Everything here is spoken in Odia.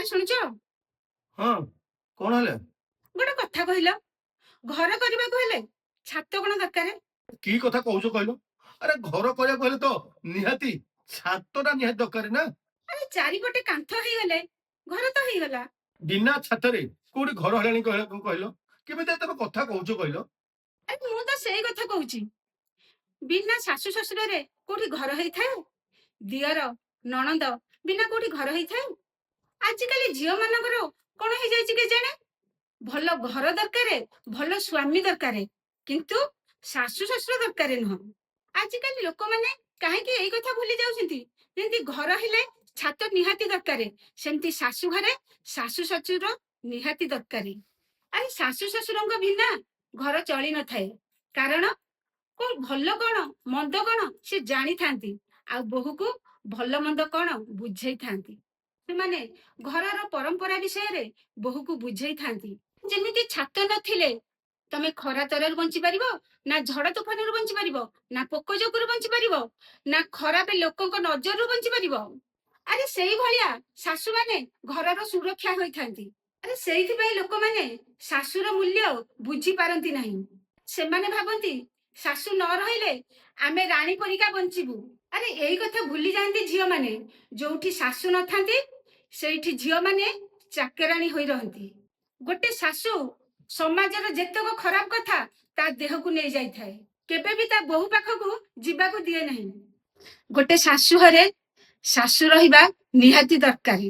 ଆରେ ଶୁଣୁଛ, ହଁ କଣ ହେଲା? ଗୋଟେ କଥା କହିଲ, ଘର କରିବାକୁ ହେଲେ ଛାତ କଣ ଦରକାର? କି କଥା କହୁଛ କହିଲ? ଆରେ ଘର କରିବାକୁ ହେଲେ ତ ନିହାତି ଛାତଟା ନିହାତି ଦରକାର ନା। ଆରେ ଚାରିପଟେ କାନ୍ଥ ହେଇଗଲେ ଘର ତ ହେଇଗଲା। ବିନା ଛାତରେ କୋଉଠି ଘର ହେଲାଣି କହିଲ? କେମିତି ତମେ କଥା କହୁଛ କହିଲ? ଆରେ ମୁଁ ତ ସେଇ କଥା କହୁଛି, ବିନା ଶାଶୁ ଶ୍ୱଶୁରରେ କୋଉଠି ଘର ହେଇଥାଏ? ଦିଅର ନଣନ୍ଦ ବିନା କୋଉଠି ଘର ହେଇଥାଏ? ଆଜିକାଲି ଝିଅ ମାନଙ୍କର କଣ ହେଇଯାଇଛି କେଜାଣେ, ଭଲ ଘର ଦରକାର, ଭଲ ସ୍ୱାମୀ ଦରକାର, କିନ୍ତୁ ଶାଶୁ ଶ୍ୱଶୁର ଦରକାର ନୁହଁ। ଆଜିକାଲି ଲୋକମାନେ କାହିଁକି ଏଇ କଥା ଭୁଲି ଯାଉଛନ୍ତି? ଯେମିତି ଘର ହେଲେ ଛାତ ନିହାତି ଦରକାର, ସେମିତି ଶାଶୁ ଘରେ ଶାଶୁ ଶ୍ୱଶୁର ନିହାତି ଦରକାର। ଆରେ ଶାଶୁ ଶ୍ୱଶୁରଙ୍କ ବିନା ଘର ଚଳି ନଥାଏ, କାରଣ କୋଉ ଭଲ କଣ ମନ୍ଦ କଣ ସେ ଜାଣିଥାନ୍ତି, ଆଉ ବୋହୂକୁ ଭଲ ମନ୍ଦ କଣ ବୁଝେଇଥାନ୍ତି। ସେମାନେ ଘରର ପରମ୍ପରା ବିଷୟରେ ବୋହୂକୁ ବୁଝେଇଥାନ୍ତି। ଯେମିତି ଛାତ ନଥିଲେ ତମେ ଖରା ତରାରୁ ବଞ୍ଚି ପାରିବ ନା, ଝଡ ତୋଫାନରୁ ବଞ୍ଚି ପାରିବ ନା, ପୋକ ଯୋଗୁରୁ ବଞ୍ଚି ପାରିବ ନା, ଖରାପ ଲୋକଙ୍କ ନଜରରୁ ବଞ୍ଚି ପାରିବ। ଆରେ ସେଇଭଳିଆ ଶାଶୁମାନେ ଘରର ସୁରକ୍ଷା ହୋଇଥାନ୍ତି। ଆରେ ସେଇଥିପାଇଁ ଲୋକମାନେ ଶାଶୁର ମୂଲ୍ୟ ବୁଝି ପାରନ୍ତି ନାହିଁ। ସେମାନେ ଭାବନ୍ତି ଶାଶୁ ନ ରହିଲେ ଆମେ ରାଣୀ ପରିକା ବଞ୍ଚିବୁ। ଆରେ ଏଇ କଥା ଭୁଲି ଯାଆନ୍ତି ଝିଅମାନେ, ଯୋଉଠି ଶାଶୁ ନଥାନ୍ତି ସେଇଠି ଝିଅମାନେ ଚାକରାଣୀ ହୋଇ ରହନ୍ତି। ଗୋଟେ ଶାଶୁ ସମାଜର ଯେତେକ ଖରାପ କଥା ତା ଦେହକୁ ନେଇ ଯାଇଥାଏ, କେବେ ବି ତା ବୋହୂ ପାଖକୁ ଯିବାକୁ ଦିଏ ନାହିଁ। ଗୋଟେ ଶାଶୁ ଘରେ ଶାଶୁ ରହିବା ନିହାତି ଦରକାର।